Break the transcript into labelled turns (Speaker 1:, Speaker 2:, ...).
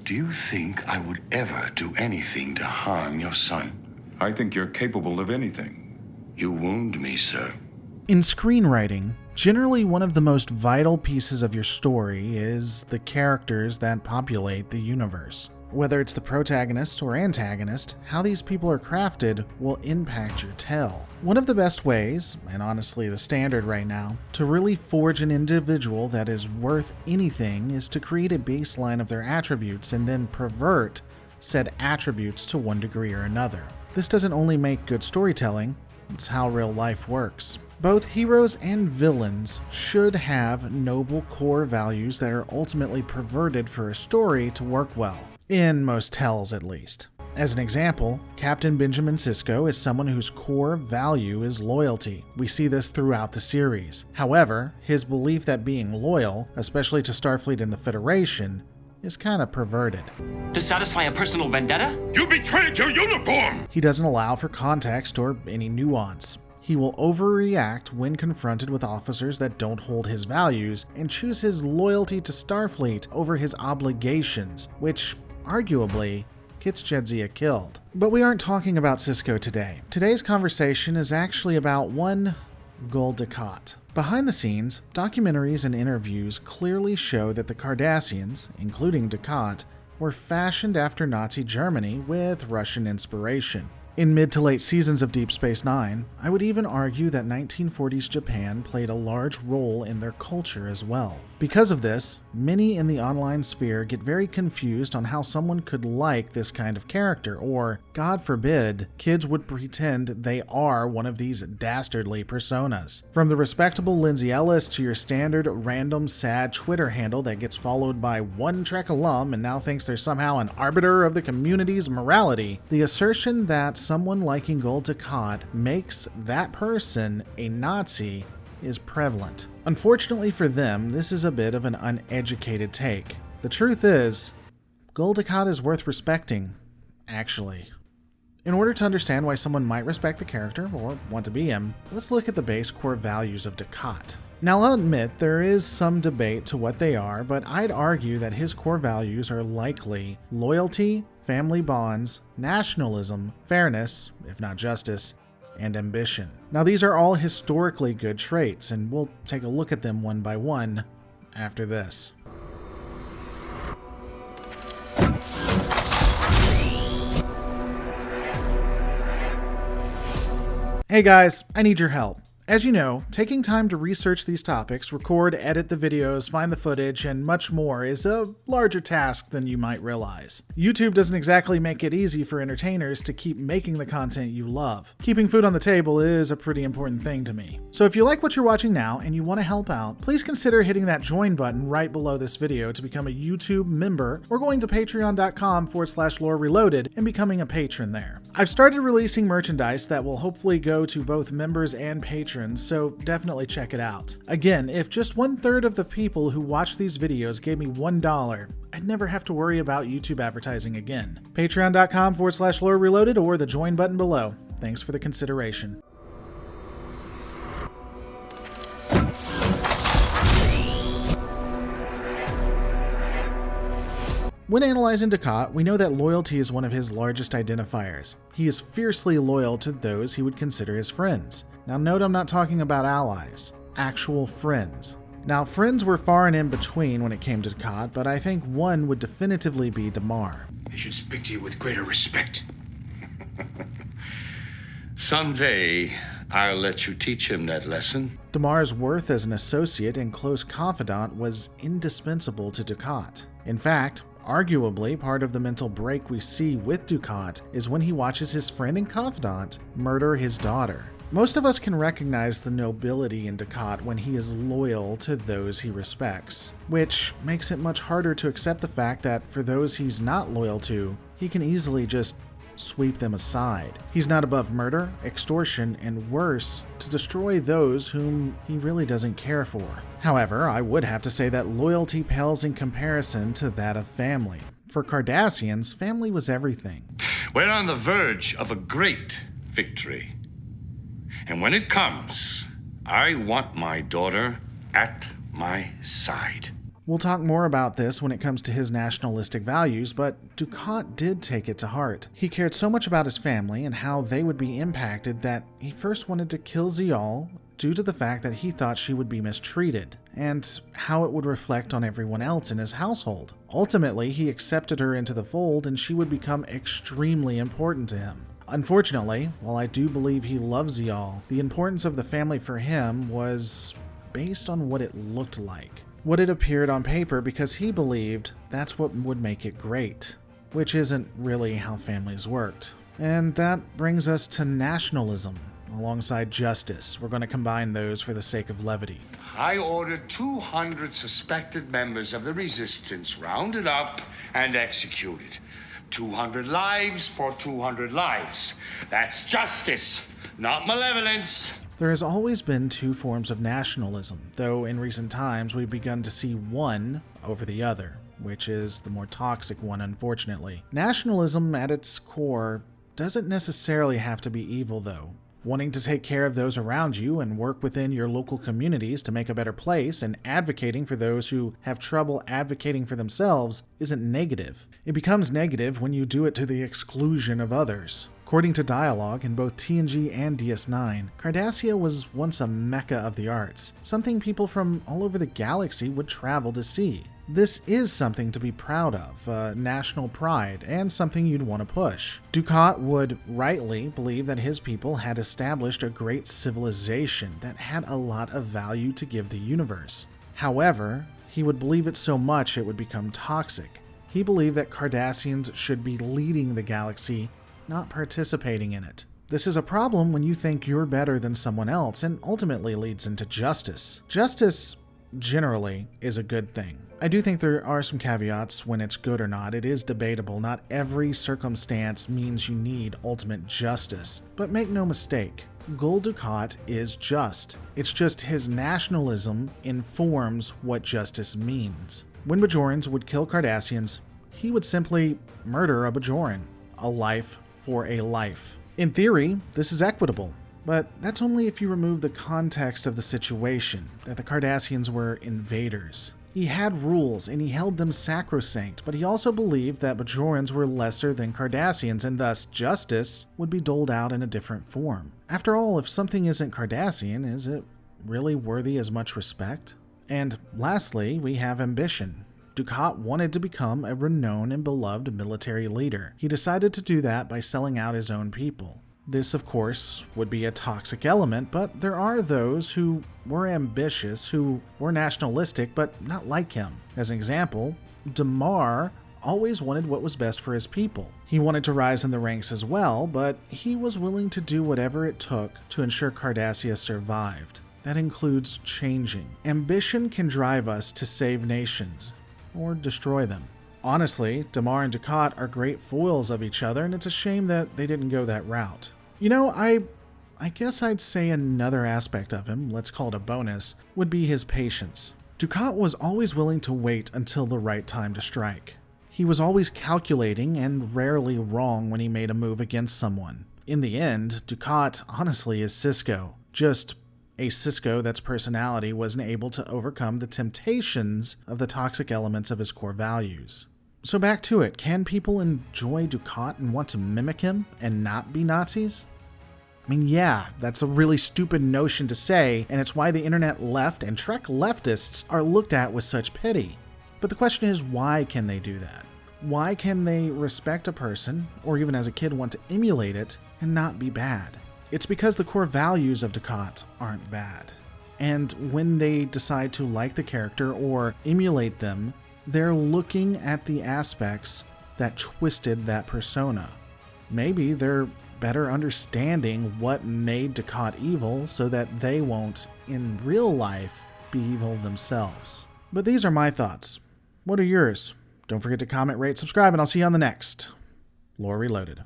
Speaker 1: Do you think I would ever do anything to harm your son?
Speaker 2: I think you're capable of anything.
Speaker 1: You wound me, sir.
Speaker 3: In screenwriting, generally one of the most vital pieces of your story is the characters that populate the universe. Whether it's the protagonist or antagonist, how these people are crafted will impact your tale. One of the best ways, and honestly the standard right now, to really forge an individual that is worth anything is to create a baseline of their attributes and then pervert said attributes to one degree or another. This doesn't only make good storytelling, it's how real life works. Both heroes and villains should have noble core values that are ultimately perverted for a story to work well. In most tales, at least. As an example, Captain Benjamin Sisko is someone whose core value is loyalty. We see this throughout the series. However, his belief that being loyal, especially to Starfleet and the Federation, is kind of perverted.
Speaker 4: To satisfy a personal vendetta?
Speaker 1: You betrayed your uniform!
Speaker 3: He doesn't allow for context or any nuance. He will overreact when confronted with officers that don't hold his values and choose his loyalty to Starfleet over his obligations, which arguably gets Jadzia killed. But we aren't talking about Sisko today. Today's conversation is actually about one Gul Dukat. Behind the scenes, documentaries and interviews clearly show that the Cardassians, including Dukat, were fashioned after Nazi Germany with Russian inspiration. In mid to late seasons of Deep Space Nine, I would even argue that 1940s Japan played a large role in their culture as well. Because of this, many in the online sphere get very confused on how someone could like this kind of character, or, God forbid, kids would pretend they are one of these dastardly personas. From the respectable Lindsay Ellis to your standard random sad Twitter handle that gets followed by one Trek alum and now thinks they're somehow an arbiter of the community's morality, the assertion that someone liking Gul Dukat makes that person a Nazi is prevalent. Unfortunately for them, this is a bit of an uneducated take. The truth is, Gul Dukat is worth respecting, actually. In order to understand why someone might respect the character or want to be him, let's look at the base core values of Dukat. Now, I'll admit there is some debate to what they are, but I'd argue that his core values are likely loyalty, family bonds, nationalism, fairness, if not justice, and ambition. Now, these are all historically good traits, and we'll take a look at them one by one after this. Hey guys, I need your help. As you know, taking time to research these topics, record, edit the videos, find the footage, and much more is a larger task than you might realize. YouTube doesn't exactly make it easy for entertainers to keep making the content you love. Keeping food on the table is a pretty important thing to me. So if you like what you're watching now and you want to help out, please consider hitting that join button right below this video to become a YouTube member, or going to patreon.com/lorereloaded and becoming a patron there. I've started releasing merchandise that will hopefully go to both members and patrons, so definitely check it out. Again, if just 1/3 of the people who watch these videos gave me $1, I'd never have to worry about YouTube advertising again. Patreon.com/lorereloaded or the join button below. Thanks for the consideration. When analyzing Dukat, we know that loyalty is one of his largest identifiers. He is fiercely loyal to those he would consider his friends. Now note I'm not talking about allies, actual friends. Now friends were far and in between when it came to Dukat, but I think one would definitively be Damar.
Speaker 1: I should speak to you with greater respect. Someday, I'll let you teach him that lesson.
Speaker 3: Damar's worth as an associate and close confidant was indispensable to Dukat. In fact, arguably, part of the mental break we see with Dukat is when he watches his friend and confidant murder his daughter. Most of us can recognize the nobility in Dukat when he is loyal to those he respects, which makes it much harder to accept the fact that for those he's not loyal to, he can easily just sweep them aside. He's not above murder, extortion, and worse, to destroy those whom he really doesn't care for. However, I would have to say that loyalty pales in comparison to that of family. For Cardassians, family was everything.
Speaker 1: We're on the verge of a great victory. And when it comes, I want my daughter at my side.
Speaker 3: We'll talk more about this when it comes to his nationalistic values, but Dukat did take it to heart. He cared so much about his family and how they would be impacted that he first wanted to kill Zial due to the fact that he thought she would be mistreated, and how it would reflect on everyone else in his household. Ultimately, he accepted her into the fold and she would become extremely important to him. Unfortunately, while I do believe he loves Zial, the importance of the family for him was based on what it looked like, what it appeared on paper, because he believed that's what would make it great, which isn't really how families worked. And that brings us to nationalism alongside justice. We're going to combine those for the sake of levity.
Speaker 1: I ordered 200 suspected members of the resistance rounded up and executed. 200 lives for 200 lives. That's justice, not malevolence.
Speaker 3: There has always been two forms of nationalism, though in recent times we've begun to see one over the other, which is the more toxic one, unfortunately. Nationalism at its core doesn't necessarily have to be evil, though. Wanting to take care of those around you and work within your local communities to make a better place and advocating for those who have trouble advocating for themselves isn't negative. It becomes negative when you do it to the exclusion of others. According to dialogue in both TNG and DS9, Cardassia was once a mecca of the arts, something people from all over the galaxy would travel to see. This is something to be proud of, national pride, and something you'd want to push. Dukat would rightly believe that his people had established a great civilization that had a lot of value to give the universe. However, he would believe it so much it would become toxic. He believed that Cardassians should be leading the galaxy, not participating in it. This is a problem when you think you're better than someone else and ultimately leads into justice. Justice, generally, is a good thing. I do think there are some caveats when it's good or not. It is debatable. Not every circumstance means you need ultimate justice. But make no mistake, Gul Dukat is just. It's just his nationalism informs what justice means. When Bajorans would kill Cardassians, he would simply murder a Bajoran. A life for a life. In theory, this is equitable. But that's only if you remove the context of the situation, that the Cardassians were invaders. He had rules and he held them sacrosanct, but he also believed that Bajorans were lesser than Cardassians and thus justice would be doled out in a different form. After all, if something isn't Cardassian, is it really worthy as much respect? And lastly, we have ambition. Dukat wanted to become a renowned and beloved military leader. He decided to do that by selling out his own people. This, of course, would be a toxic element, but there are those who were ambitious, who were nationalistic, but not like him. As an example, Damar always wanted what was best for his people. He wanted to rise in the ranks as well, but he was willing to do whatever it took to ensure Cardassia survived. That includes changing. Ambition can drive us to save nations, or destroy them. Honestly, Damar and Dukat are great foils of each other, and it's a shame that they didn't go that route. You know, I guess I'd say another aspect of him, let's call it a bonus, would be his patience. Dukat was always willing to wait until the right time to strike. He was always calculating and rarely wrong when he made a move against someone. In the end, Dukat honestly is Sisko, just a Sisko that's personality wasn't able to overcome the temptations of the toxic elements of his core values. So back to it, can people enjoy Dukat and want to mimic him and not be Nazis? I mean, yeah, that's a really stupid notion to say, and it's why the internet left and Trek leftists are looked at with such pity. But the question is, why can they do that? Why can they respect a person, or even as a kid want to emulate it, and not be bad? It's because the core values of Dukat aren't bad. And when they decide to like the character or emulate them, they're looking at the aspects that twisted that persona. Maybe they're better understanding what made Dukat evil so that they won't, in real life, be evil themselves. But these are my thoughts. What are yours? Don't forget to comment, rate, subscribe, and I'll see you on the next Lore Reloaded.